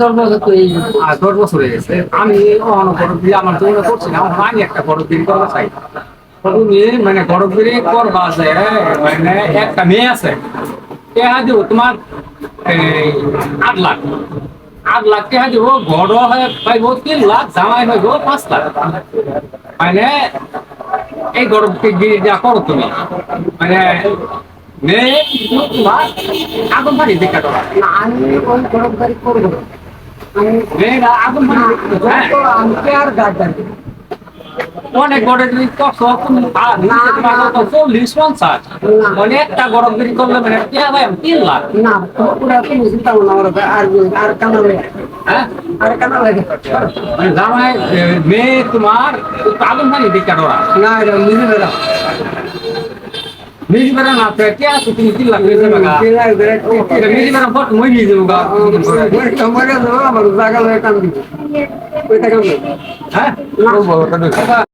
10 বছর তো এই 10 বছর হয়ে গেছে। আমি গরব দিয়ে আমার জীবনে করছি না, আমি একটা গরব দিয়ে করতে চাই। তুমি মানে গরব দিয়ে করবা যে মানে একটা মেয়ে আছে, টাকা দিব তোমার এই 8 লাখ। 8 লাখ টাকা দিব, বড় হয়ে পাইব 3 লাখ, জামাই হইব 5 লাখ। মানে এই গরব দিয়ে যা করো তুমি, মানে মেয়ে তোমার আগুন পানি দেখা দেওয়া। না আমি ওই গরমকারী করবো না। আমি মেয়েরা আগুন পানি হ্যাঁ আমি আর গাদ্দার অনেক গরম গিরি করছো তুমি, তো 40-50 মানে একটা গরম গিরি করলে মানে কে ভাই 3 লাখ। না পুরা তুমি চিন্তা করো না, আমার আর কানা লাগে, হ্যাঁ আর কানা লাগে মানে জামাই মেয়ে তোমার আগুন পানি দেখা দেওয়া। না, এটা নিজে বেড়া নিজে বেড়া না কে আছে তুমি 3 লাখ হয়ে যাবে গা। নিজে বেড়া ফট মই নিয়ে যাবো গা। আমার জায়গা লাগে কান দিবে ওই টাকা হ্যাঁ